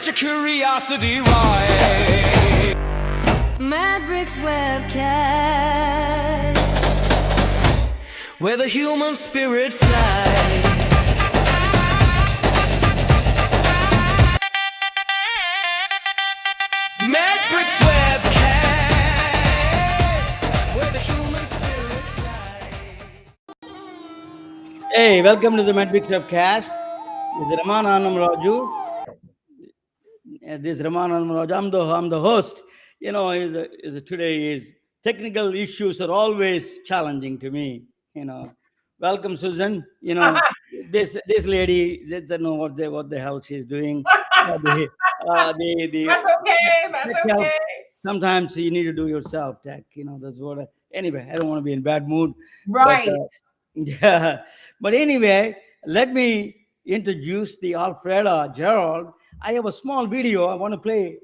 such a curiosity ride. Mad Bricks webcast, where the human spirit flies. Mad Bricks webcast, where the human spirit flies. Hey, welcome to the Matrix webcast. This is Ramananam Raju. This is Ramananam Raju. I'm the host. You know, today is technical issues are always challenging to me. You know, welcome Susan. You know, this lady doesn't know what the hell she's doing. That's okay. That's okay. Sometimes you need to do yourself tech. You know, that's what. Anyway, I don't want to be in bad mood. Right. But, yeah. But anyway, let me introduce the Alfreda Gerald. I have a small video I want to play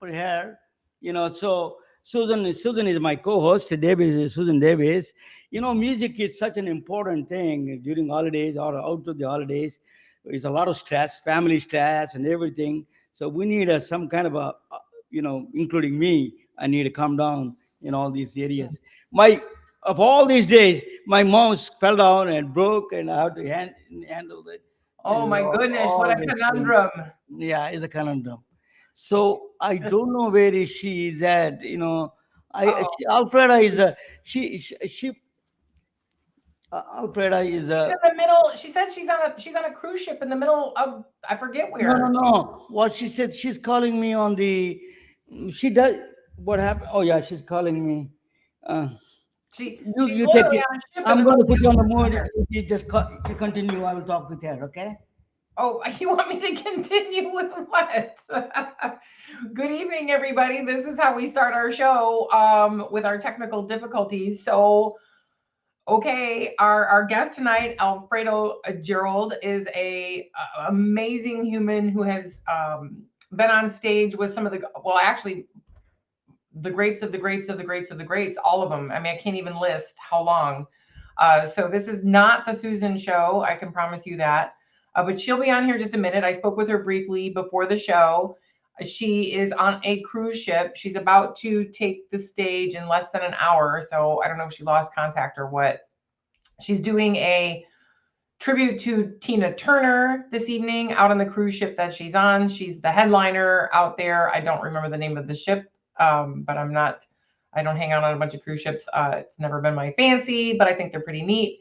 for her. You know, so Susan is my co-host. Susan Davis. You know, music is such an important thing during holidays or out of the holidays. It's a lot of stress, family stress, and everything. So we need some kind of a, you know, including me. I need to calm down in all these areas. Of all these days, my mouse fell down and broke, and I had to handle it. Oh my goodness, what a conundrum. Yeah, it's a conundrum. So I don't know where she is at. You know, Alfreda is Alfreda is she's in the middle. She said she's on a cruise ship in the middle of, I forget where. No. What she said, she's calling me on the. She does. What happened? Oh yeah, she's calling me. You take it. I'm going to put you on the mood. You just you continue. I will talk with her. Okay. Oh, you want me to continue with what? Good evening, everybody. This is how we start our show with our technical difficulties. So, okay, our guest tonight, Alfreda Gerald, is a amazing human who has been on stage with some of the, well, actually, the greats of the greats of the greats of the greats, all of them. I mean, I can't even list how long. So this is not the Susan show. I can promise you that. But she'll be on here just a minute. I spoke with her briefly before the show. She is on a cruise ship. She's about to take the stage in less than an hour. So I don't know if she lost contact or what. She's doing a tribute to Tina Turner this evening out on the cruise ship that she's on. She's the headliner out there. I don't remember the name of the ship, but I don't hang out on a bunch of cruise ships. It's never been my fancy, but I think they're pretty neat.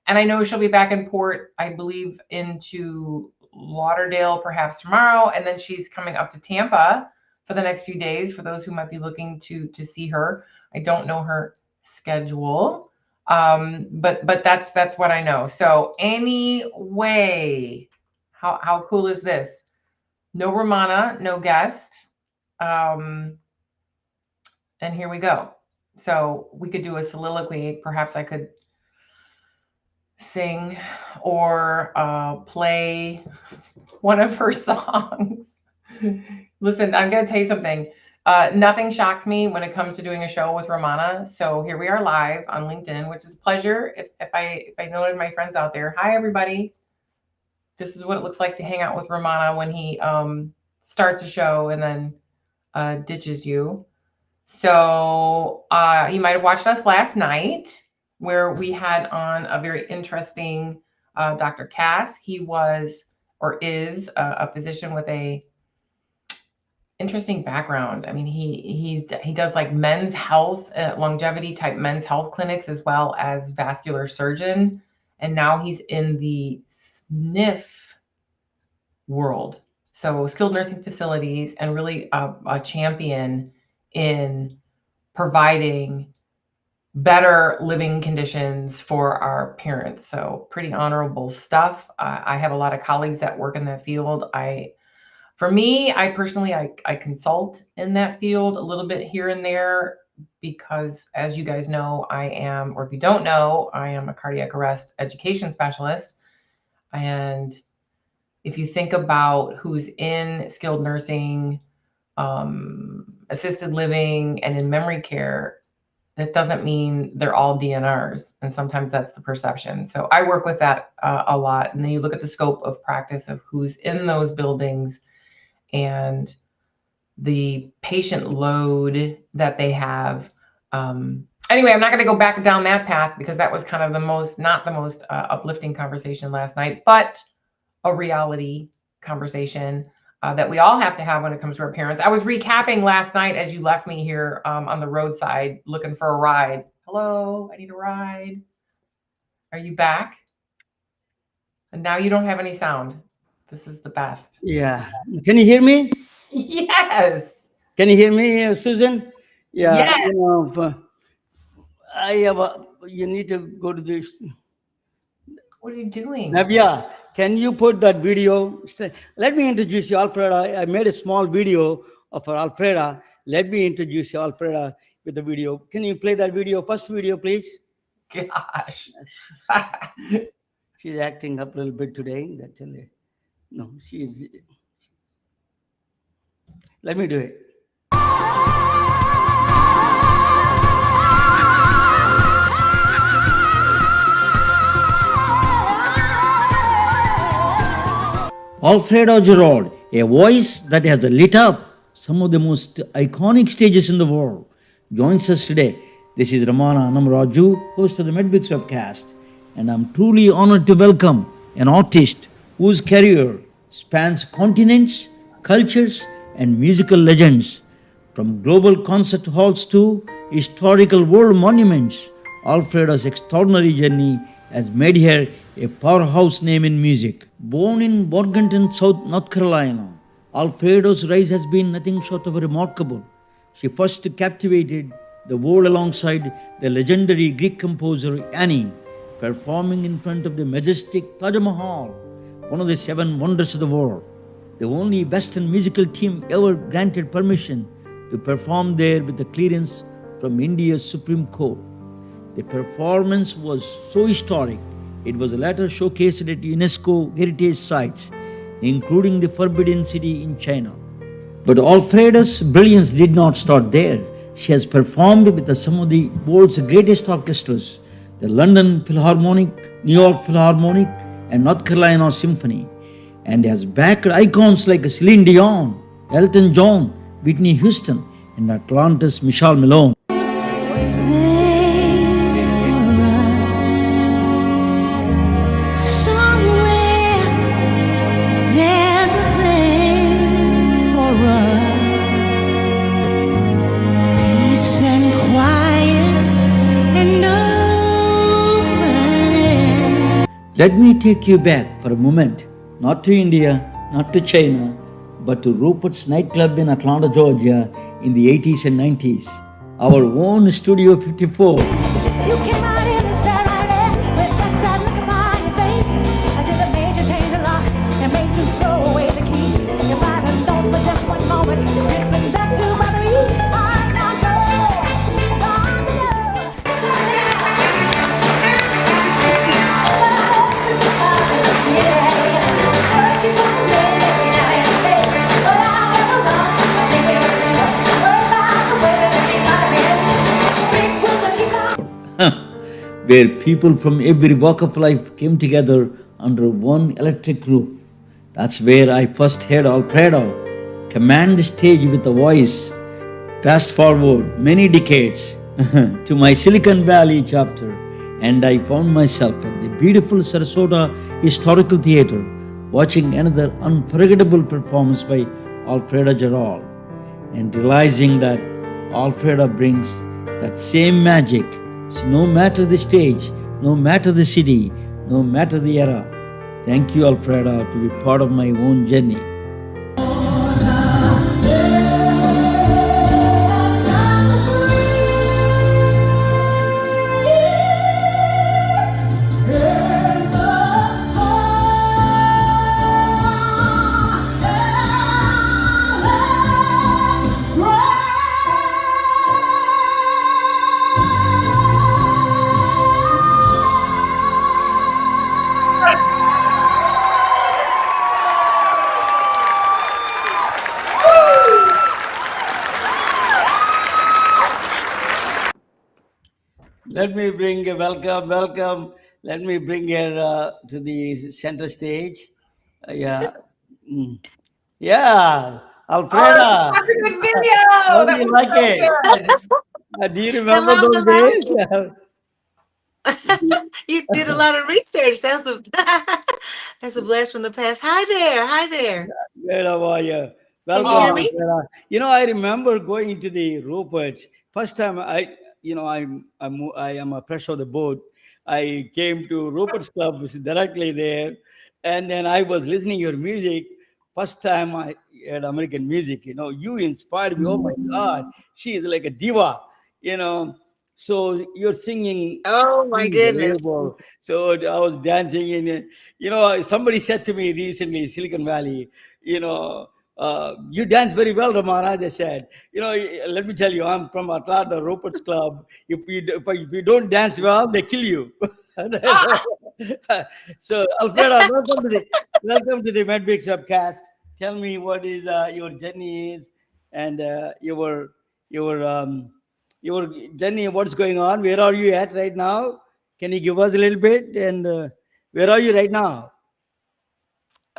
And I know she'll be back in port, I believe, into Lauderdale perhaps tomorrow. And then she's coming up to Tampa for the next few days for those who might be looking to see her. I don't know her schedule, but that's what I know. So anyway, how cool is this? No Romana, no guest. And here we go. So we could do a soliloquy. Perhaps I could sing or play one of her songs. Listen, I'm going to tell you something. Nothing shocks me when it comes to doing a show with Romana. So here we are live on LinkedIn, which is a pleasure. If I noted my friends out there, hi everybody. This is what it looks like to hang out with Romana when he starts a show and then ditches you. So you might have watched us last night, where we had on a very interesting Dr. Cass. He was or is a physician with a interesting background. I mean, he does like men's health, longevity type men's health clinics, as well as vascular surgeon. And now he's in the SNF world. So skilled nursing facilities, and really a champion in providing better living conditions for our parents. So pretty honorable stuff. I have a lot of colleagues that work in that field. For me, I personally consult in that field a little bit here and there, because as you guys know, I am, or if you don't know, I am a cardiac arrest education specialist. And if you think about who's in skilled nursing, assisted living, and in memory care, that doesn't mean they're all DNRs. And sometimes that's the perception. So I work with that a lot. And then you look at the scope of practice of who's in those buildings. and the patient load that they have. Anyway, I'm not going to go back down that path because that was kind of not the most uplifting conversation last night, but a reality conversation that we all have to have when it comes to our parents. I was recapping last night as you left me here on the roadside looking for a ride. Hello, I need a ride. Are you back? And now you don't have any sound. This is the best. Yeah. Can you hear me? Yes. Can you hear me, Susan? Yeah. Yes. I have you need to go to this. What are you doing? Navya, can you put that video? Let me introduce you, Alfreda. I made a small video of Alfreda. Let me introduce you, Alfreda, with the video. Can you play that video? First video, please. Gosh. She's acting up a little bit today. No, she's. Let me do it. Alfreda Gerald, a voice that has lit up some of the most iconic stages in the world, joins us today. This is Ramana Anamraju, host of the Medbix webcast, and I'm truly honored to welcome an artist whose career spans continents, cultures, and musical legends. From global concert halls to historical world monuments, Alfreda's extraordinary journey has made her a powerhouse name in music. Born in Morganton, South North Carolina, Alfreda's rise has been nothing short of remarkable. She first captivated the world alongside the legendary Greek composer Yanni, performing in front of the majestic Taj Mahal, one of the seven wonders of the world. The only Western musical team ever granted permission to perform there with the clearance from India's Supreme Court. The performance was so historic, it was later showcased at UNESCO heritage sites, including the Forbidden City in China. But Alfreda's brilliance did not start there. She has performed with some of the world's greatest orchestras, the London Philharmonic, New York Philharmonic, and North Carolina Symphony, and has backed icons like Céline Dion, Elton John, Whitney Houston, and Atlanta's Michelle Malone. Let me take you back for a moment, not to India, not to China, but to Rupert's nightclub in Atlanta, Georgia in the 80s and 90s. Our own Studio 54. You came out in the Saturday with that sad look upon your face. I should have made you change a lock and made you throw away the key. If I'd have known for just one moment, you'd have been back to bother me. I'm not where people from every walk of life came together under one electric roof. That's where I first heard Alfreda command the stage with a voice. Fast forward many decades to my Silicon Valley chapter, and I found myself at the beautiful Sarasota Historical Theatre watching another unforgettable performance by Alfreda Gerald, and realizing that Alfreda brings that same magic. So no matter the stage, no matter the city, no matter the era. Thank you, Alfreda, to be part of my own journey. Let me bring welcome. Let me bring her to the center stage. Yeah. Mm. Yeah, Oh, this is Alfreda. such a good How video. do That you was like so it? good. Do you remember Hello, those hello. days? You did a lot of research. That's a that's a blast from the past. Hi there. Hi there. Where are you? Can you Welcome, hear Oh, me? Alfreda. I remember going into the Rupert's first time. I am a fresh of the boat. I came to Rupert's Club, which is directly there, and then I was listening your music. First time I heard American music. You inspired me. Oh my God, she is like a diva. You know, so you're singing Oh my goodness. unbelievable. So I was dancing in. Somebody said to me recently, Silicon Valley, you know, you dance very well, Ramana. They said, let me tell you, I'm from Atlanta, Rupert's Club. If you don't dance well, they kill you. ah, So, Alfreda, welcome to the Medbix webcast. Tell me what is your journey is, and your your journey. What's going on? Where are you at right now? Can you give us a little bit? And where are you right now?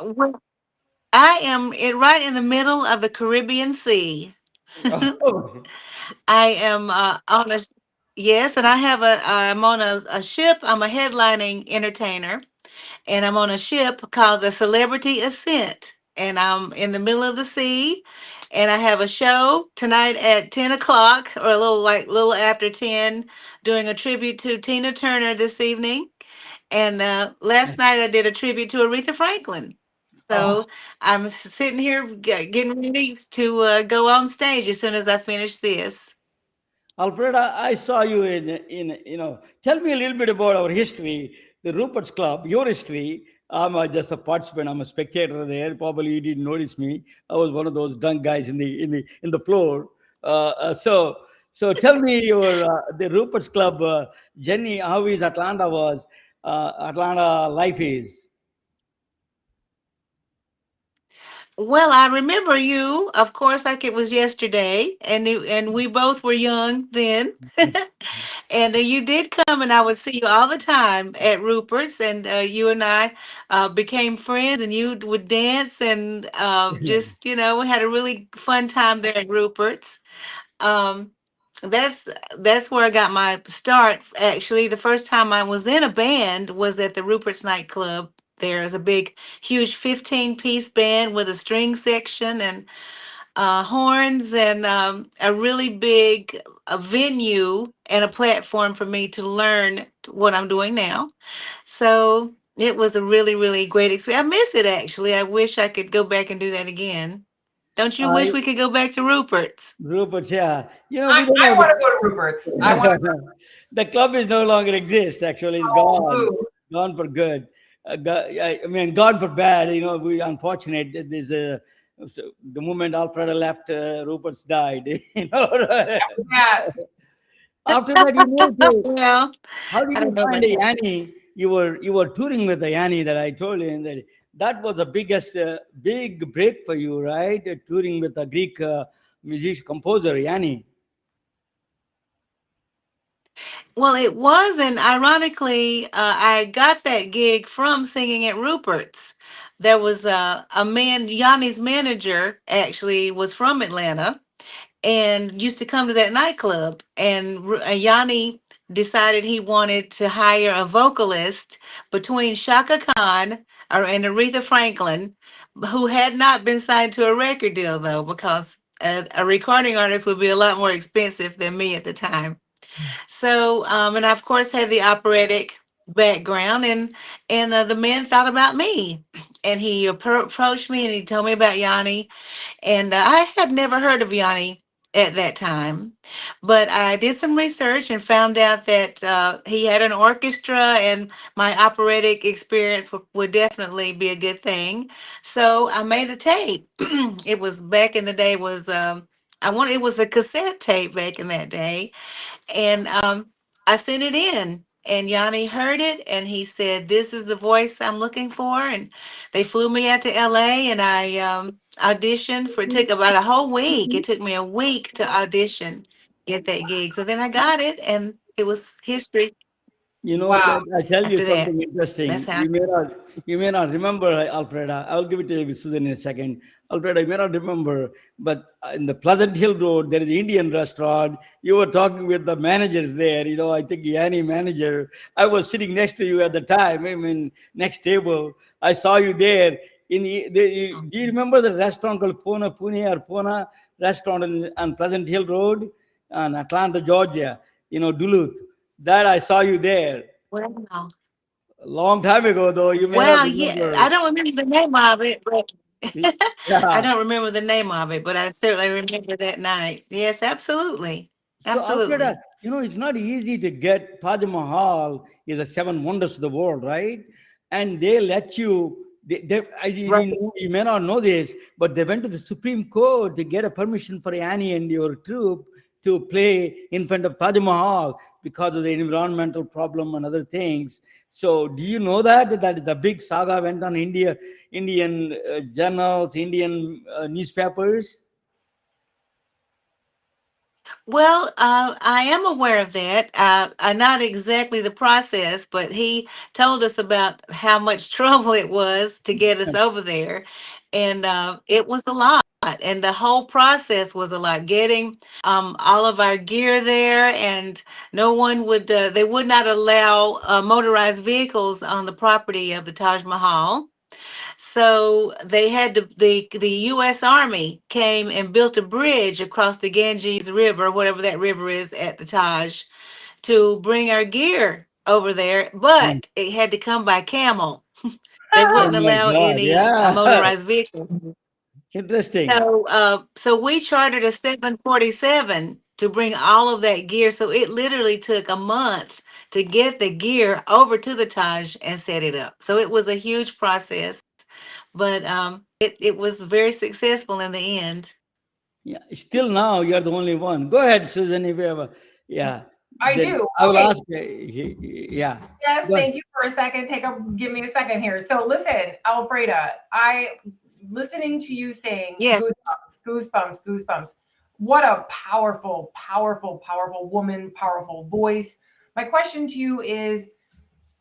Well, I am right in the middle of the Caribbean Sea. Oh, I am on a yes, and I have I'm on a ship. I'm a headlining entertainer, and I'm on a ship called the Celebrity Ascent. And I'm in the middle of the sea, and I have a show tonight at 10 o'clock, or a little after 10, doing a tribute to Tina Turner this evening. And last night I did a tribute to Aretha Franklin. oh, So I'm sitting here getting ready to go on stage as soon as I finish this. Alfreda, I saw you tell me a little bit about our history, the Rupert's Club, your history. I'm just a participant. I'm a spectator there. Probably you didn't notice me. I was one of those drunk guys in the floor. So tell me your the Rupert's Club, Jenny. How is Atlanta life is? Well, I remember you, of course, like it was yesterday, and we both were young then. And you did come, and I would see you all the time at Rupert's, and you and I became friends, and you would dance, and just we had a really fun time there at Rupert's. Um, that's that's where I got my start. Actually, the first time I was in a band was at the Rupert's nightclub. There's a big, huge 15-piece band with a string section and horns, and a really big venue and a platform for me to learn what I'm doing now. So it was a really, really great experience. I miss it actually. I wish I could go back and do that again. Don't you wish I we could go back to Rupert's? Rupert's, yeah. We don't I have want to go to Rupert's. I want to the club is no longer exists. Actually, it's go. gone, Boo. gone for good. I mean, gone for bad. We unfortunate. That There's a so the moment Alfreda left, Rupert's died. Yeah. After that, you moved to. Well, How did I you don't know find about the that. Yanni? You were touring with the Yanni that I told you, and that was the biggest big break for you, right? Touring with a Greek musician composer Yanni. Well, it was, and ironically, I got that gig from singing at Rupert's. There was a man, Yanni's manager, actually was from Atlanta and used to come to that nightclub. And Yanni decided he wanted to hire a vocalist between Shaka Khan and Aretha Franklin, who had not been signed to a record deal, though, because a recording artist would be a lot more expensive than me at the time. So, and I of course had the operatic background, and the man thought about me, and he approached me and he told me about Yanni, and I had never heard of Yanni at that time, but I did some research and found out that he had an orchestra, and my operatic experience would definitely be a good thing. So I made a tape. It was back in the day was it was a cassette tape back in that day, and I sent it in, and Yanni heard it, and he said, "This is the voice I'm looking for." And they flew me out to LA, and I auditioned for. It took about a whole week. It took me a week to audition, get that gig. So then I got it, and it was history. You know Wow. that I tell you After that, something that's interesting. how. You may not remember, Alfreda. I'll give it to you, Susan, in a second. Alfreda, you may not remember, but in the Pleasant Hill Road, there is an Indian restaurant. You were talking with the managers there. You know, I think Yanni manager. I was sitting next to you at the time. I mean, next table. I saw you there. Do you remember the restaurant called Pune or Puna restaurant on Pleasant Hill Road, in Atlanta, Georgia? You know, Duluth. That I saw you there Wow. a long time ago, though. You may not Wow, yeah. I remember. don't remember the name of it, but I Yeah. don't remember the name of it, but I certainly remember that night. Yes, absolutely. So, Alfreda, Absolutely. it's not easy to get Taj Mahal is the seven wonders of the world, right? And they let you. Right. You may not know this, but they went to the Supreme Court to get a permission for Annie and your troupe to play in front of Taj Mahal because of the environmental problem and other things. So, do you know that is a big saga went on Indian journals, Indian newspapers? Well, I am aware of that. Not exactly the process, but he told us about how much trouble it was to get us over there. And it was a lot. And the whole process was a lot. Getting all of our gear there, and no one would, they would not allow motorized vehicles on the property of the Taj Mahal. So they had to, the U.S. Army came and built a bridge across the Ganges River, whatever that river is at the Taj, to bring our gear over there. Mm. But it had to come by camel. They Oh wouldn't my allow God! any Yeah, motorized vehicle. interesting. So we chartered a 747 to bring all of that gear. So it literally took a month to get the gear over to the Taj and set it up. So it was a huge process, but it was very successful in the end. Yeah, still now you're the only one. Go ahead, Susan. If you ever, yeah, I then do. I will Okay. ask. Yeah, Yes, go ahead. thank you for a second. Give me a second here. So listen, Alfreda, I listening to you saying Yes. goosebumps, goosebumps, goosebumps. What a powerful, powerful, powerful woman, powerful voice. My question to you is,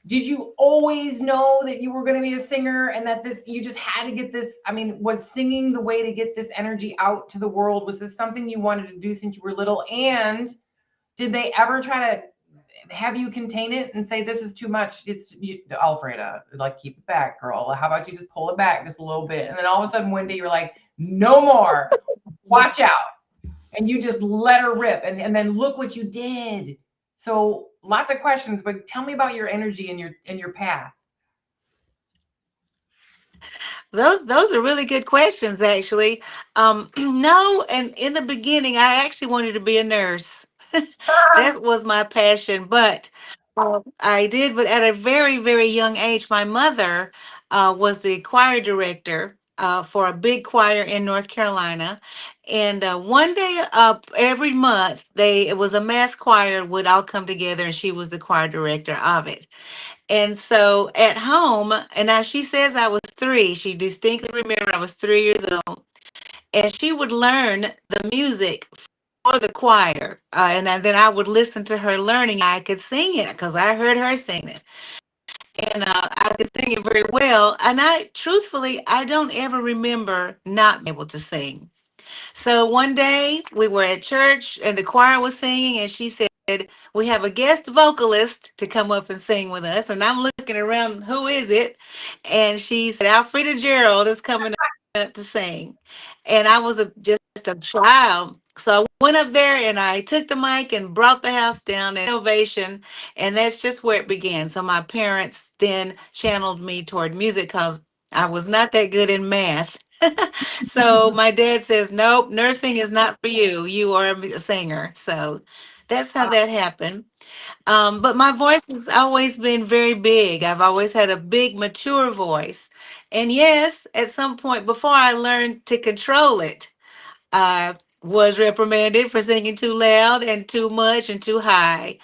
did you always know that you were going to be a singer and that this you just had to get this? I mean, was singing the way to get this energy out to the world? Was this something you wanted to do since you were little? And did they ever try to have you contain it and say this is too much? It's you, Alfreda, like keep it back, girl. How about you just pull it back just a little bit? And then all of a sudden one day you're like, no more, watch out. And you just let her rip. And then look what you did. So lots of questions, but tell me about your energy and your path. Those are really good questions, actually. No, and in the beginning, I actually wanted to be a nurse. That was my passion, but I did. But at a very, very young age, my mother was the choir director for a big choir in North Carolina. And one day, every month, it was a mass choir would all come together, and she was the choir director of it. And so at home, and now she says I was three. She distinctly remembered I was 3 years old, and she would learn the music for the choir, then I would listen to her learning. I could sing it because I heard her sing it, and I could sing it very well. And truthfully, I don't ever remember not being able to sing. So one day we were at church and the choir was singing, and she said, "We have a guest vocalist to come up and sing with us." And I'm looking around, who is it? And she said, "Alfreda Gerald is coming up to sing." And I was just a child. So I went up there and I took the mic and brought the house down in ovation. And that's just where it began. So my parents then channeled me toward music because I was not that good in math. So my dad says, "Nope, nursing is not for you. You are a singer." So that's how that happened. But my voice has always been very big. I've always had a big, mature voice. And yes, at some point before I learned to control it, I was reprimanded for singing too loud and too much and too high.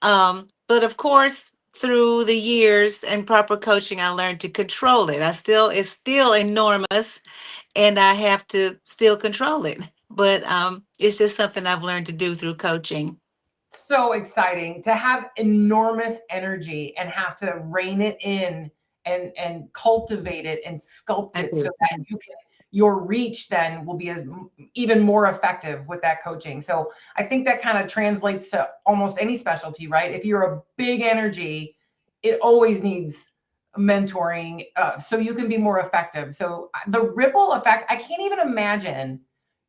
But of course, through the years and proper coaching, I learned to control it. It's still enormous, and I have to still control it. But it's just something I've learned to do through coaching. so exciting to have enormous energy and have to rein it in and cultivate it and sculpt I it so do. that you can your reach then will be as even more effective with that coaching. So I think that kind of translates to almost any specialty, right? If you're a big energy, it always needs mentoring so you can be more effective. So the ripple effect, I can't even imagine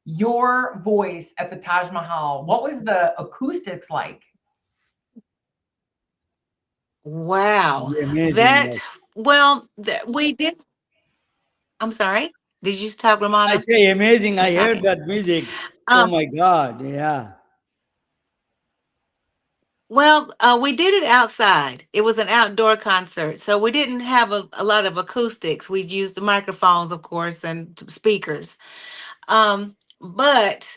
your voice at the Taj Mahal. What was the acoustics like? Wow. Amazing. That, well, we did. I'm sorry. Did you talk, I Ramona? say amazing. I'm I heard talking. that music. Oh Um, my God. Yeah. well, we did it outside. It was an outdoor concert, so we didn't have a lot of acoustics. We used the microphones, of course, and speakers. But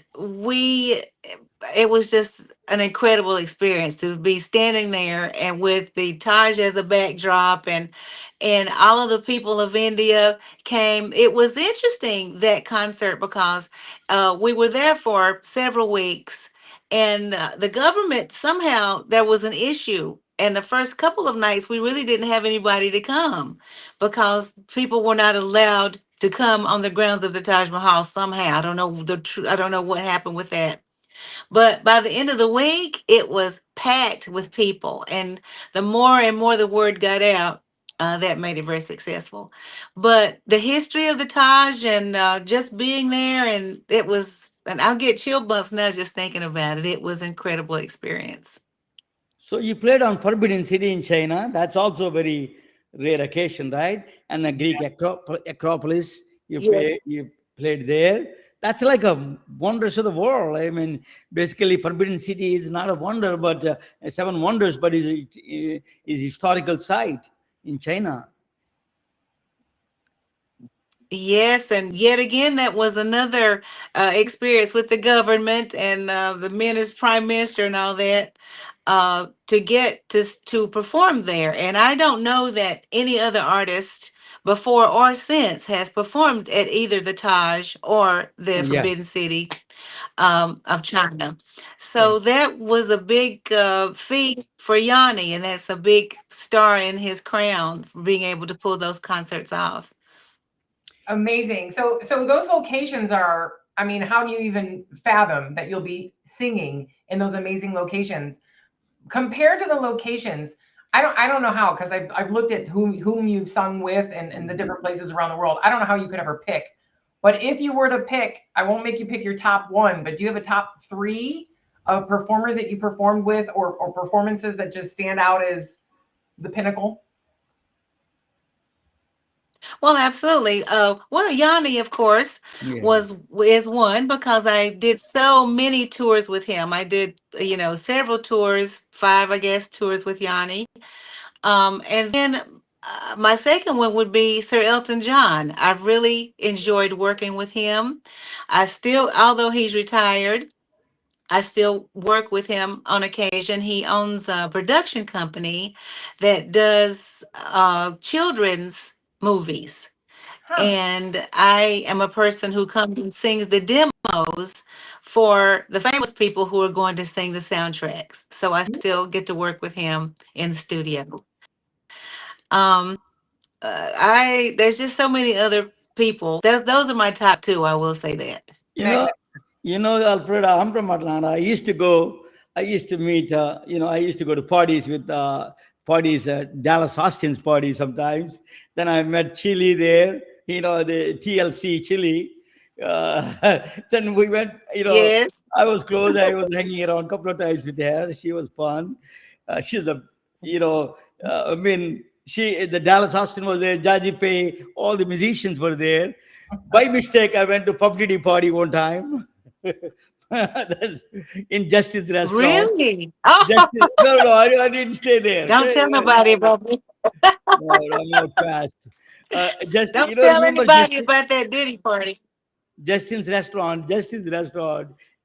it was just an incredible experience to be standing there and with the Taj as a backdrop, and all of the people of India came. It was interesting, that concert, because we were there for several weeks, and the government, somehow there was an issue. And the first couple of nights, we really didn't have anybody to come because people were not allowed to come on the grounds of the Taj Mahal somehow. I don't know I don't know what happened with that. But by the end of the week, it was packed with people, and the more and more the word got out, that made it very successful. But the history of the Taj, and just being there, and it was, and I'll get chill bumps now just thinking about it. It was an incredible experience. So you played on Forbidden City in China. That's also a very rare occasion, right? And the Greek Acropolis, Yes. you played there. That's like a wonders of the world. I mean, basically, Forbidden City is not a wonder, but seven wonders, but is historical site in China. Yes, and yet again, that was another experience with the government and the prime minister and all that, to get to perform there. And I don't know that any other artist before or since has performed at either the Taj or the Yeah, Forbidden City of China. yeah. So that was a big feat for Yanni, and that's a big star in his crown for being able to pull those concerts off. Amazing. So those locations are, I mean, how do you even fathom that you'll be singing in those amazing locations compared to the locations? I don't know how, because I've looked at whom you've sung with and the different places around the world. I don't know how you could ever pick. But if you were to pick, I won't make you pick your top one, but do you have a top three of performers that you performed with, or performances that just stand out as the pinnacle? Well, absolutely. Well, Yanni, of course, Yeah. was is one because I did so many tours with him. I did, several tours, five, I guess, tours with Yanni. And then my second one would be Sir Elton John. I've really enjoyed working with him. I still, although he's retired, I still work with him on occasion. He owns a production company that does children's movies, Huh. and I am a person who comes and sings the demos for the famous people who are going to sing the soundtracks. So I still get to work with him in the studio. Um, I There's just so many other people. Those are my top two. I will say that. You know, Nice. Alfreda, I'm from Atlanta. I used to meet, I used to go to parties with parties, Dallas Austin's party sometimes. Then I met Chili there, the TLC Chili. Then we went, Yes. I was close. I was hanging around a couple of times with her. She was fun. She's a, I mean, the Dallas Austin was there, Jaji Faye, all the musicians were there. By mistake, I went to Puff Diddy party one time. That's in Justice restaurant. Really? Oh, Justice, no, no, I didn't stay there. don't Okay, tell nobody about me. no, no, I'm not fast. Just Don't tell remember anybody about that Diddy party. Justin's restaurant.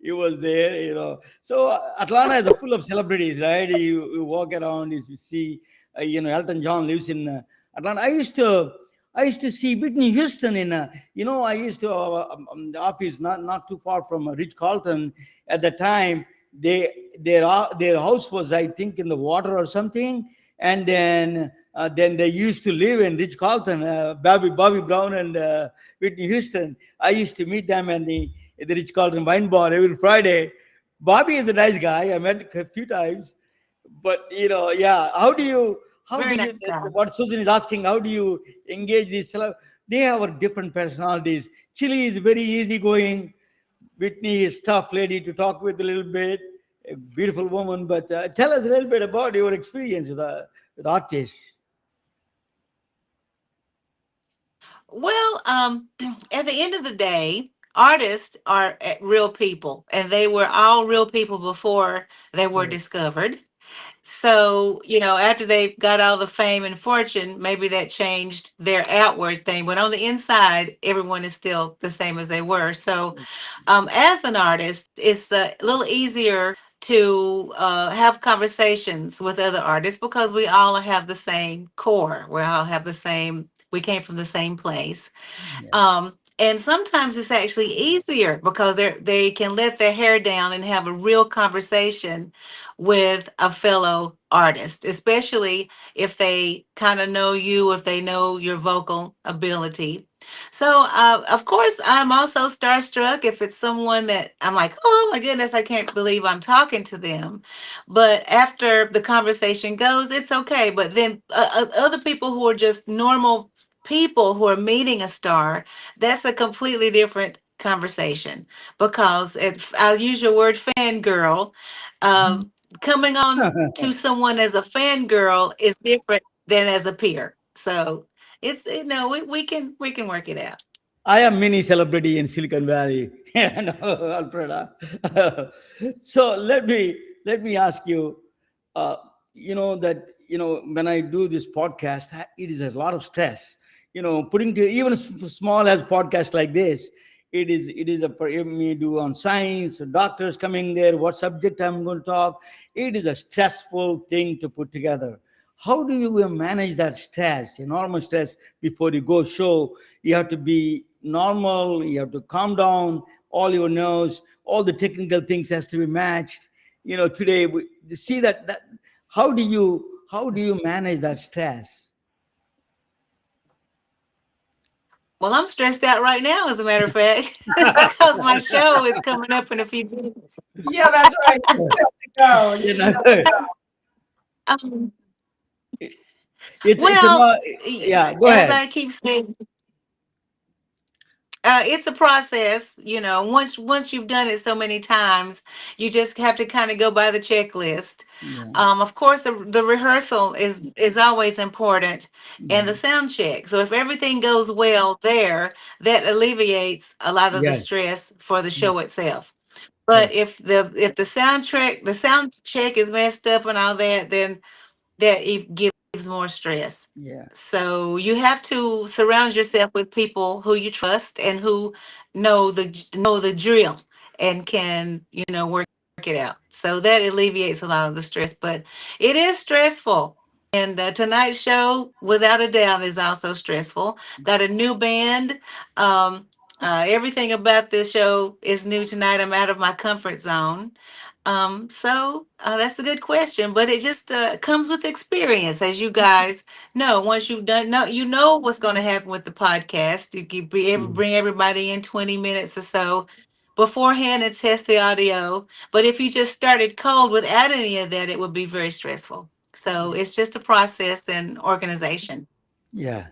He was there, So Atlanta is full of celebrities, right? You walk around, you see, Elton John lives in Atlanta. I used to see Whitney Houston in, I used to the office not too far from Rich Carlton at the time. their house was, I think, in the water or something, and then they used to live in Rich Carlton, Bobby Brown and Whitney Houston. I used to meet them in the Rich Carlton wine bar every Friday. Bobby is a nice guy. I met a few times, but yeah. How do Very you? nice guy. What Susan is asking, how do you engage these? They have different personalities. Chili is very easygoing. Whitney is tough lady to talk with a little bit, a beautiful woman. But tell us a little bit about your experience with artists. Well, at the end of the day, artists are real people, and they were all real people before they were Right. discovered. So, after they got all the fame and fortune, maybe that changed their outward thing. But on the inside, everyone is still the same as they were. So, as an artist, it's a little easier to have conversations with other artists because we all have the same core. We all have the same, we came from the same place. Yeah. And sometimes it's actually easier because they can let their hair down and have a real conversation with a fellow artist, especially if they kind of know you, if they know your vocal ability. So, of course, I'm also starstruck if it's someone that I'm like, oh my goodness, I can't believe I'm talking to them. But after the conversation goes, it's okay. But then other people who are just normal people who are meeting a star, that's a completely different conversation because I'll use your word fangirl. Coming on to someone as a fangirl is different than as a peer. So we can work it out. I am mini celebrity in Silicon Valley. No, Alfreda. So let me ask you. Uh, when I do this podcast, it is a lot of stress. Putting to even small as podcast like this, it is a for me do on science, doctors coming there, what subject I'm going to talk. It is a stressful thing to put together. How do you manage that stress, enormous stress before you go show? You have to be normal, you have to calm down, all your nerves, all the technical things has to be matched. Today you see that how do you manage that stress? Well, I'm stressed out right now, as a matter of fact, because my show is coming up in a few minutes. Yeah, that's right. You still have to go. You you know still have to go. Um, it's a well, yeah, go as ahead. I keep saying, it's a process. Once you've done it so many times, you just have to kind of go by the checklist. Yeah, Of course, the rehearsal is always important, and yeah, the sound check. So if everything goes well there, that alleviates a lot of the yes, stress for the yes, show itself. right, But if the sound check is messed up and all that, then that it gives more stress. yeah, So you have to surround yourself with people who you trust and who know the drill and can work it out. So that alleviates a lot of the stress, but it is stressful. And tonight's show, without a doubt, is also stressful. Got a new band. Everything about this show is new tonight. I'm out of my comfort zone. So that's a good question, but it just comes with experience, as you guys know. Once you've done, no, you know what's going to happen with the podcast. You can mm, bring everybody in 20 minutes or so beforehand and test the audio. But if you just started cold without any of that, it would be very stressful. So it's just a process and organization. yeah,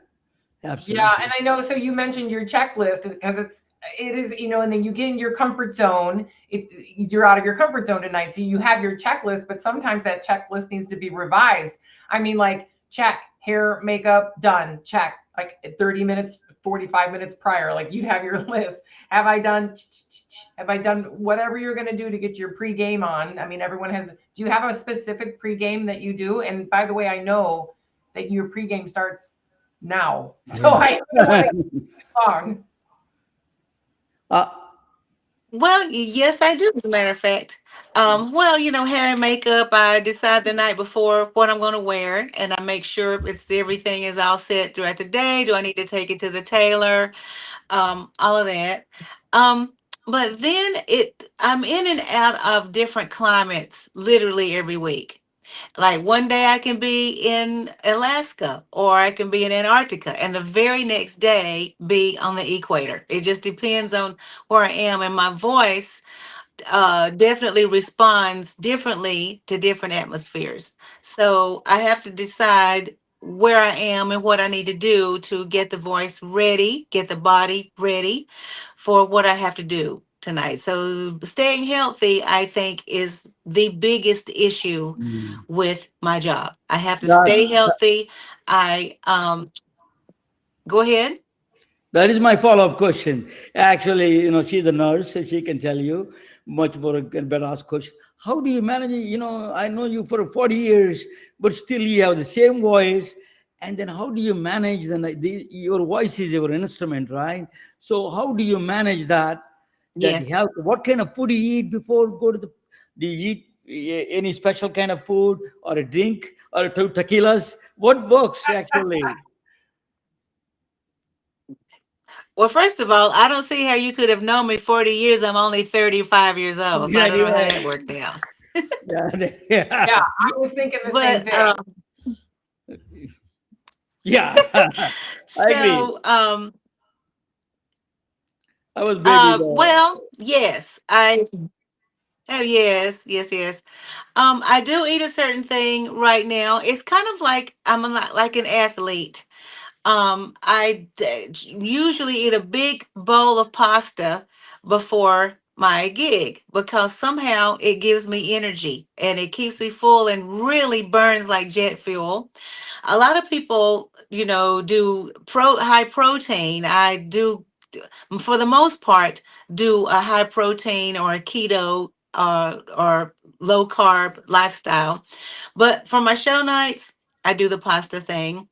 Yeah, absolutely. and I know. So you mentioned your checklist because it is, and then you get in your comfort zone. You're out of your comfort zone tonight, so you have your checklist, but sometimes that checklist needs to be revised. I mean, like check hair, makeup, done. Check like 30 minutes, 45 minutes prior. Like you'd have your list. Have I done? Have I done whatever you're going to do to get your pregame on? I mean, everyone has. Do you have a specific pregame that you do? And by the way, I know that your pregame starts now. So Yeah. I don't want to get wrong. uh, Well, yes, I do, as a matter of fact. Well, hair and makeup, I decide the night before what I'm going to wear, and I make sure everything is all set throughout the day. Do I need to take it to the tailor? All of that. Um, but then I'm in and out of different climates literally every week. Like one day I can be in Alaska or I can be in Antarctica, and the very next day be on the equator. It just depends on where I am, and my voice definitely responds differently to different atmospheres. So I have to decide where I am and what I need to do to get the voice ready, get the body ready for what I have to do tonight. So staying healthy, I think, is the biggest issue Mm. with my job. I have to That, stay healthy. I Go ahead. that is my follow-up question. Actually, she's a nurse, so she can tell you much more, can better ask questions. How do you manage it? I know you for 40 years, but still you have the same voice. And then how do you manage your voice is your instrument, right? So how do you manage that Yes. health? What kind of food do you eat before go to the, do you eat any special kind of food or a drink or tequilas? What works actually? Well, first of all, I don't see how you could have known me 40 years. I'm only 35 years old, so I Yeah, don't know how yeah, that worked out. yeah, Yeah, yeah. I was thinking the same But thing. Yeah. I agree. so I was baby there. well, yes, oh yes. I do eat a certain thing right now. It's kind of like I'm like an athlete. Usually eat a big bowl of pasta before my gig because somehow it gives me energy and it keeps me full and really burns like jet fuel. A lot of people, do high protein. I do, for the most part, do a high protein or a keto or low carb lifestyle. But for my show nights, I do the pasta thing.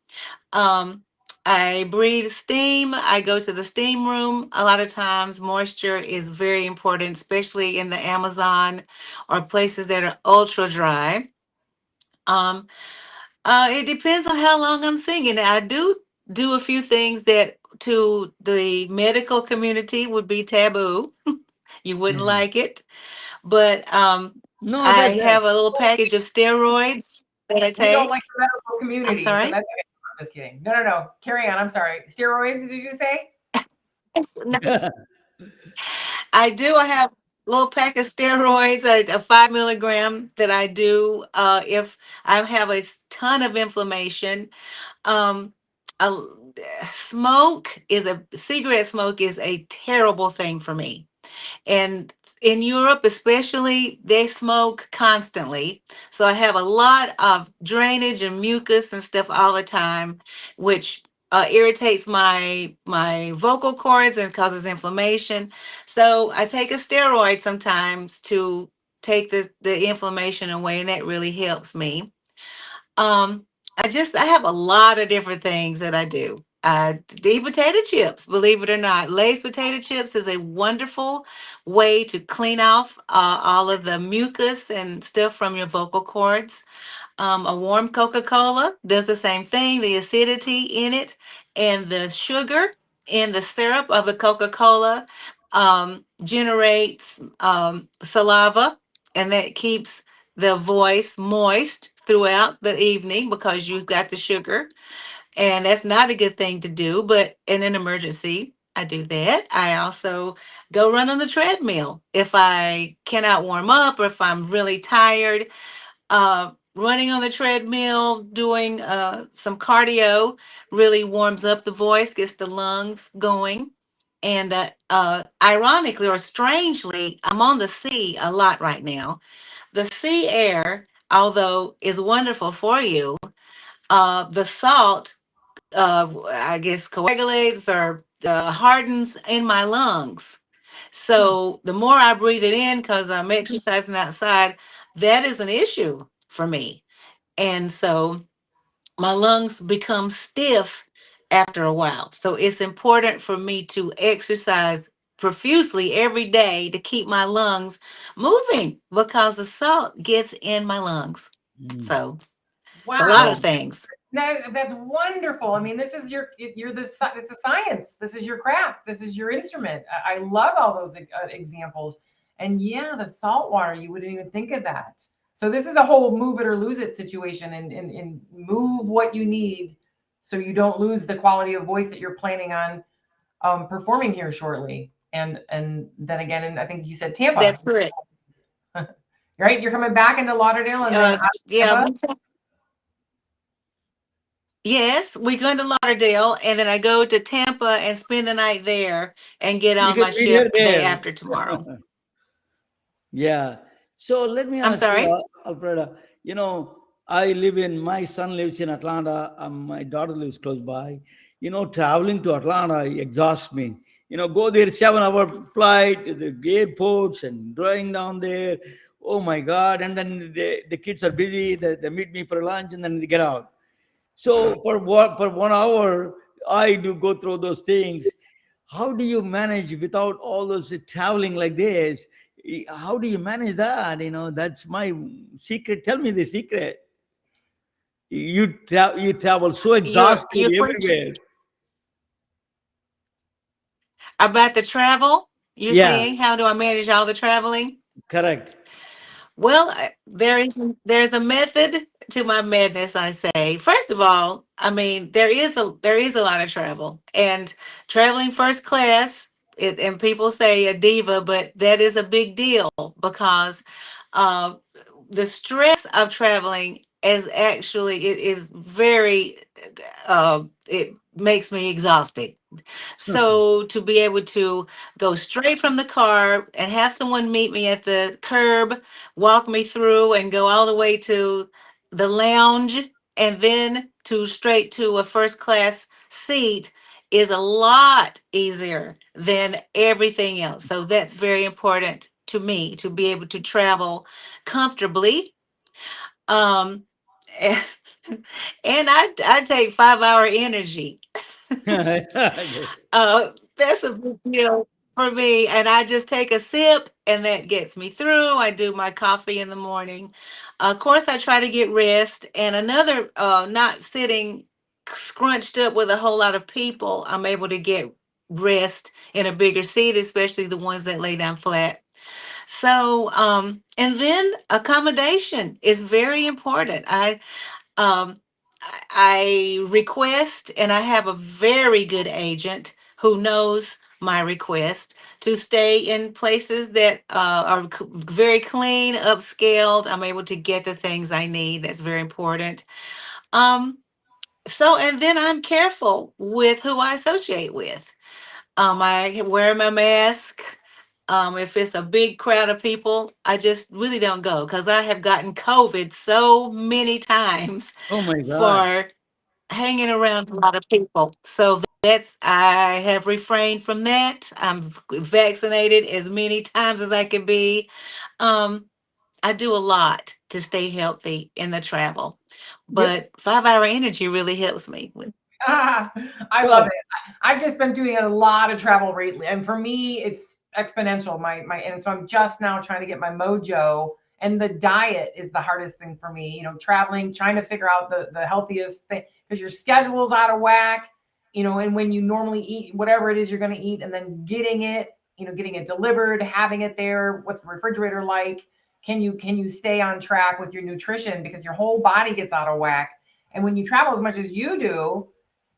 um, I breathe steam. I go to the steam room. A lot of times, moisture is very important, especially in the Amazon or places that are ultra dry. Um, it depends on how long I'm singing. I do a few things that to the medical community would be taboo. You wouldn't Mhm. like it, but No, I that have a little package of steroids that I We don't like take. the medical I'm community, so sorry. that's okay. I'm just kidding. No, no, no. Carry on. I'm sorry. Steroids, did you say? I do. I have a little pack of steroids, a 5 milligram that I do if I have a ton of inflammation. Um, a, Smoke is a cigarette smoke is a terrible thing for me. And in Europe, especially, they smoke constantly. So I have a lot of drainage and mucus and stuff all the time, which irritates my vocal cords and causes inflammation. So I take a steroid sometimes to take the inflammation away, and that really helps me. Um, I have a lot of different things that I do. I eat potato chips, believe it or not. Lay's potato chips is a wonderful way to clean off all of the mucus and stuff from your vocal cords. A warm Coca Cola does the same thing. The acidity in it and the sugar in the syrup of the Coca Cola generates saliva, and that keeps the voice moist throughout the evening because you've got the sugar. And that's not a good thing to do, but in an emergency, I do that. I also go run on the treadmill if I cannot warm up or if I'm really tired. Running on the treadmill, doing some cardio really warms up the voice, gets the lungs going. And ironically or strangely, I'm on the sea a lot right now. The sea air, although is wonderful for you, the salt, I guess, coagulates or hardens in my lungs. So the more I breathe it in, because I'm exercising outside, that is an issue for me. And so my lungs become stiff after a while. So it's important for me to exercise profusely every day to keep my lungs moving because the salt gets in my lungs. Mm. So it's a lot Yeah. of Wow. things. That's wonderful. I mean, this is you're it's a science. This is your craft. This is your instrument. I love all those examples. And yeah, the salt water, you wouldn't even think of that. So this is a whole move it or lose it situation, and move what you need so you don't lose the quality of voice that you're planning on performing here shortly. And then again, and I think you said Tampa, That's correct. right? You're coming back into Lauderdale and then out of Yeah, Tampa. yes, we go to Lauderdale, and then I go to Tampa and spend the night there and get You on can my meet her ship day there. after tomorrow. Yeah. So let me I'm ask you, sorry? Alfreda, I live in, my son lives in Atlanta. My daughter lives close by. Traveling to Atlanta exhausts me. Go there, 7 hour flight, the airports and driving down there. Oh my God. And then the kids are busy. They meet me for lunch and then they get out. So for 1 hour, I do go through those things. How do you manage without all those traveling like this? How do you manage that? That's my secret. Tell me the secret. You travel so exhausted Your question everywhere. about the travel, you're Yeah, saying, how do I manage all the traveling? correct. Well, there's a method to my madness, I say. First of all, I mean, there is a lot of travel, and traveling first class, and people say a diva, but that is a big deal because uh, the stress of traveling is actually it is very it makes me exhausted. So to be able to go straight from the car and have someone meet me at the curb, walk me through and go all the way to the lounge and then to straight to a first class seat is a lot easier than everything else. So that's very important to me to be able to travel comfortably. Um and I take 5 hour energy. That's a big deal for me. And I just take a sip and that gets me through. I do my coffee in the morning. Of course, I try to get rest. And another, not sitting scrunched up with a whole lot of people, I'm able to get rest in a bigger seat, especially the ones that lay down flat. So, and then accommodation is very important. Um, I request, and I have a very good agent who knows my request to stay in places that are very clean, upscaled. I'm able to get the things I need. That's very important. Um, so, and then I'm careful with who I associate with. I wear my mask. If it's a big crowd of people, I just really don't go because I have gotten COVID so many times Oh my God. for hanging around a lot of people. So that's I have refrained from that. I'm vaccinated as many times as I can be. Um, I do a lot to stay healthy in the travel, Yeah. but 5 hour energy really helps me. Ah, I love So, it. I've just been doing a lot of travel lately, and for me, it's exponential. And so I'm just now trying to get my mojo. And the diet is the hardest thing for me. Traveling, trying to figure out the healthiest thing because your schedule's out of whack. And when you normally eat whatever it is you're going to eat, and then getting it delivered, having it there. What's the refrigerator like? Can you stay on track with your nutrition because your whole body gets out of whack? And when you travel as much as you do,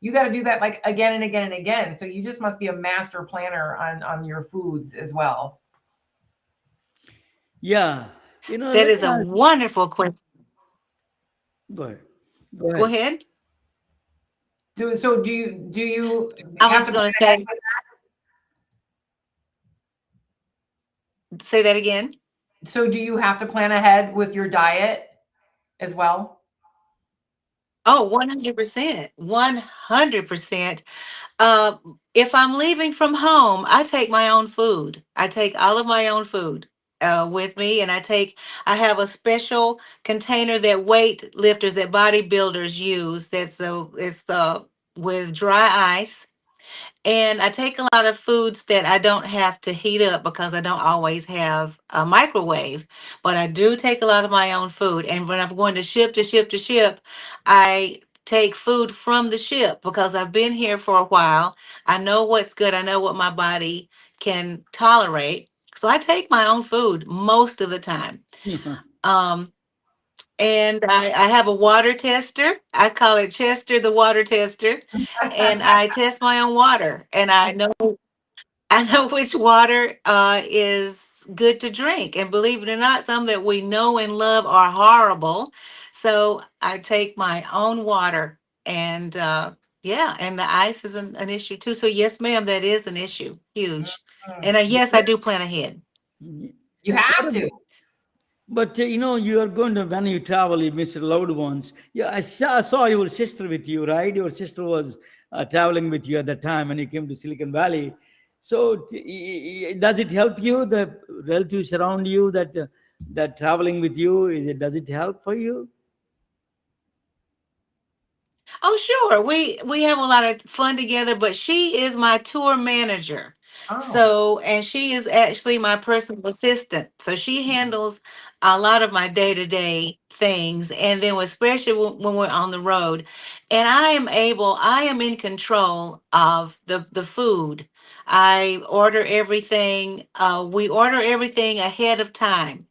you got to do that like again and again and again. So you just must be a master planner on your foods as well. yeah. That Let is me a ask. wonderful question. Go ahead. Go Go ahead. ahead. Do you I have was to going to plan ahead? say, say that again. So do you have to plan ahead with your diet as well? Oh, 100%. 100%. Uh, if I'm leaving from home, I take my own food. I take all of my own food with me, and I have a special container that weight lifters, that bodybuilders use. It's with dry ice. And I take a lot of foods that I don't have to heat up because I don't always have a microwave. But I do take a lot of my own food. And when I'm going to ship, I take food from the ship because I've been here for a while. I know what's good. I know what my body can tolerate. So I take my own food most of the time. Um, and I have a water tester. I call it Chester the water tester. And I test my own water. And I know which water is good to drink. And believe it or not, some that we know and love are horrible. So I take my own water and yeah, and the ice is an issue too. So yes, ma'am, that is an issue. Huge. Mhm. And yes, I do plan ahead. You What have to. about, but you are going to, when you travel, you miss your loved ones. Yeah, I saw your sister with you, right? Your sister was traveling with you at the time when you came to Silicon Valley. So, does it help you, the relatives around you that traveling with you? Does it help for you? Oh, sure. We have a lot of fun together, but she is my tour manager. Oh. So, and she is actually my personal assistant. So she handles a lot of my day-to-day things, and then especially when we're on the road. And I am in control of the food. I order everything, we order everything ahead of time.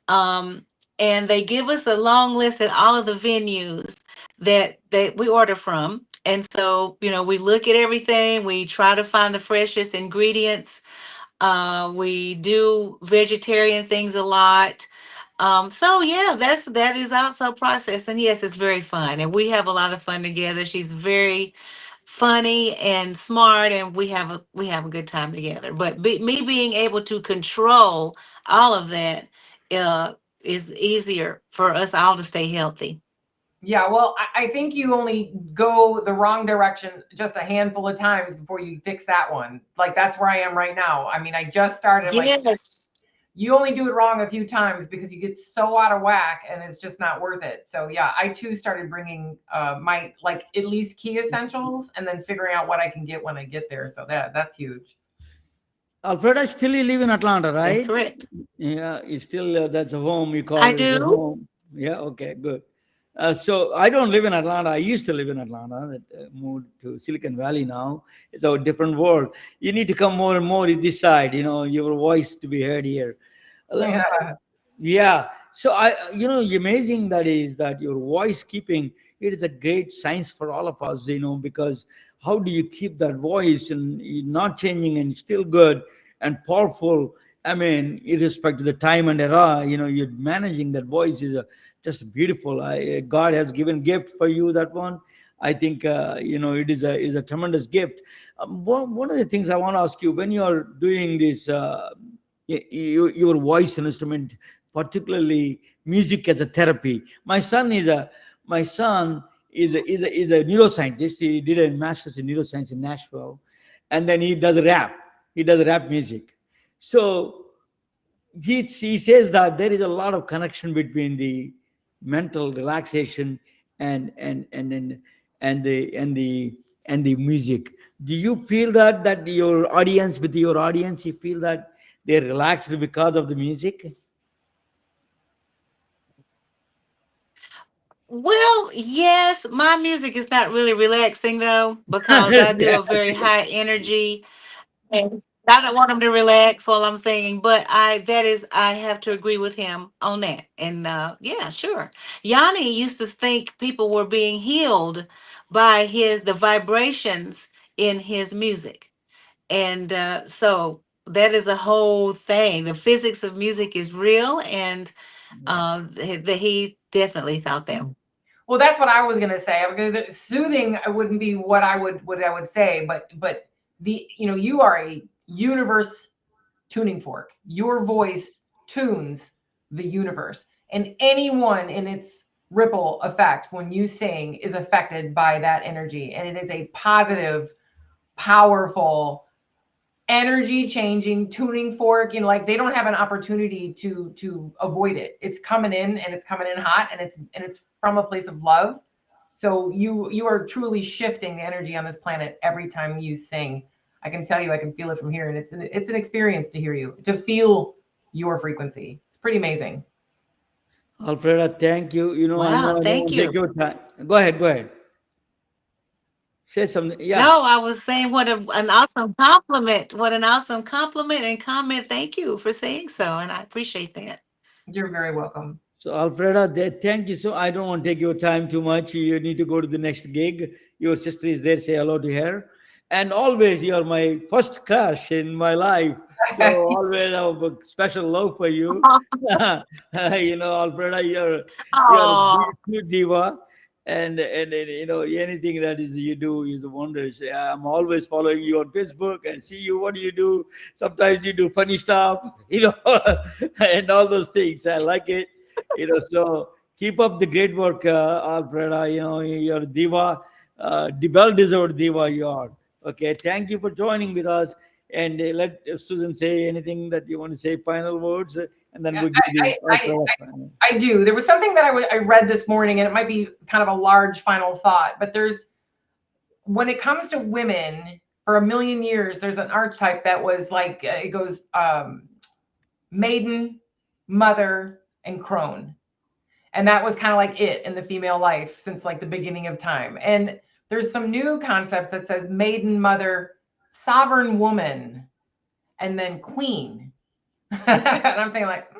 Um, and they give us a long list at all of the venues that we order from. And so, we look at everything, we try to find the freshest ingredients. We do vegetarian things a lot. So yeah, that is also a process. And yes, it's very fun. And we have a lot of fun together. She's very funny and smart, and we have a good time together. But me being able to control all of that uh is easier for us all to stay healthy. Yeah, well, I think you only go the wrong direction just a handful of times before you fix that one. Like that's where I am right now. I mean, I just started. I'm like, Yes. you only do it wrong a few times because you get so out of whack and it's just not worth it. So yeah, I too started bringing my like at least key essentials and then figuring out what I can get when I get there. So that's huge. Alfreda, still you live in Atlanta, That's right? correct. Yeah, you still, that's a home. You call I it as a do. home. Yeah, okay, good. So I don't live in Atlanta. I used to live in Atlanta. That moved to Silicon Valley now. It's a different world. You need to come more and more to this side. Your voice to be heard here. Uh, Yeah. Yeah. So amazing that is that your voice keeping, it is a great science for all of us, because how do you keep that voice and not changing and still good and powerful? I mean, irrespective of the time and era, you're managing that voice is just beautiful. God has given gift for you, that one. I think it is a tremendous gift. One of the things I want to ask you, when you're doing this, your voice instrument, particularly music as a therapy. My son is a neuroscientist. He did a master's in neuroscience in Nashville, and then he does rap. He does rap music. So he says that there is a lot of connection between the mental relaxation and and the music. Do you feel that your audience you feel that they're relaxed because of the music? Well, yes, my music is not really relaxing though, because I do Yeah. a very high energy. And I don't want him to relax while I'm singing, but I have to agree with him on that. And yeah, sure. Yanni used to think people were being healed by the vibrations in his music. And so that is a whole thing. The physics of music is real, and he definitely thought that. Well, that's what I was gonna say. I was gonna soothing. Wouldn't be what I would say, but you are a universe tuning fork. Your voice tunes the universe, and anyone in its ripple effect when you sing is affected by that energy, and it is a positive, powerful energy changing tuning fork. Like they don't have an opportunity to avoid it. It's coming in and it's coming in hot, and it's from a place of love. So you are truly shifting the energy on this planet every time you sing. I can tell you, I can feel it from here, and it's an experience to hear you, to feel your frequency. It's pretty amazing. Alfreda, thank you. I Wow, know I don't thank want to you. take your time. Go ahead. Say something. Yeah. No, I was saying an awesome compliment. What an awesome compliment and comment. Thank you for saying so. And I appreciate that. You're very welcome. So, Alfreda, thank you. So, I don't want to take your time too much. You need to go to the next gig. Your sister is there. Say hello to her. And always, you're my first crush in my life. So, always I have a special love for you. Alfreda, you're a Oh, cute diva. And anything that is you do is wonders. I'm always following you on Facebook and see you what you do. Sometimes you do funny stuff, and all those things. I like it. So keep up the great work, Alfreda. You're a diva, well-deserved diva you are. Okay, thank you for joining with us. And let Susan say anything that you want to say, final words, and then Yeah, we'll give the I, Alfreda. I do. There was something that I read this morning, and it might be kind of a large final thought, but when it comes to women, for a million years, there's an archetype that was like, it goes maiden, mother, and crone. And that was kind of like it in the female life since like the beginning of time. And there's some new concepts that says maiden, mother, sovereign woman, and then queen. And I'm thinking like,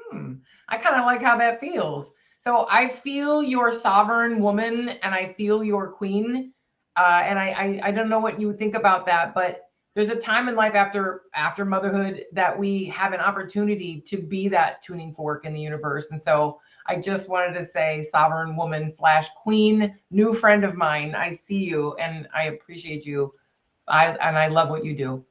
I kind of like how that feels. So I feel your sovereign woman and I feel your queen. And I don't know what you think about that, but there's a time in life after motherhood that we have an opportunity to be that tuning fork in the universe. And so I just wanted to say sovereign woman / queen, new friend of mine. I see you and I appreciate you. I love what you do.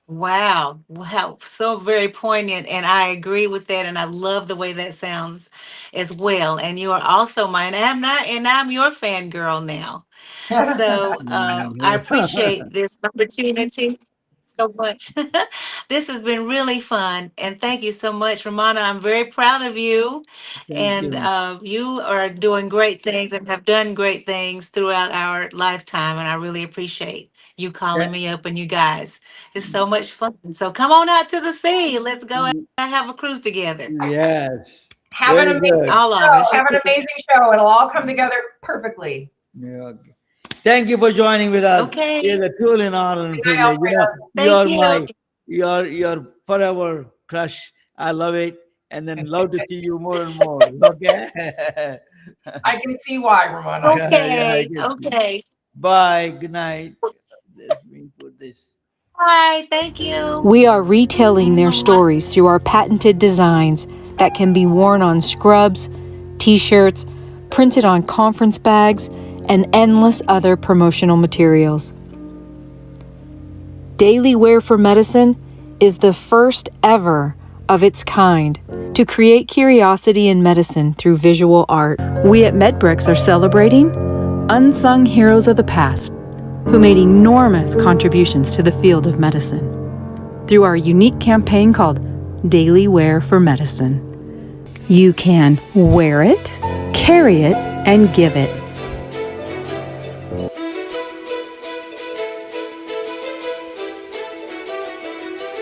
wow. Wow. So very poignant. And I agree with that. And I love the way that sounds as well. And you are also mine. And I'm your fangirl now. So I appreciate this opportunity so much. This has been really fun. And thank you so much, Ramona. I'm very proud of you. Thank And you. you are doing great things and have done great things throughout our lifetime. And I really appreciate you calling me up and you guys. It's so much fun. So come on out to the sea. Let's go and have a cruise together. Yes. Have an Very amazing good. All of us. show. Have an amazing show. It'll all come together perfectly. Yeah. Thank you for joining with us. Okay. It's a truly an honor and Good night, privilege. Alfreda. Thank You're you. your forever crush. I love it, and then love to see you more and more. Okay. I can see why, Ramona. Yeah, I Okay. guess. Okay. Bye. Good night. Let me put this. Bye. Thank you. We are retelling their stories through our patented designs that can be worn on scrubs, t-shirts, printed on conference bags, and endless other promotional materials. Daily Wear for Medicine is the first ever of its kind to create curiosity in medicine through visual art. We at MedBricks are celebrating unsung heroes of the past who made enormous contributions to the field of medicine through our unique campaign called Daily Wear for Medicine. You can wear it, carry it, and give it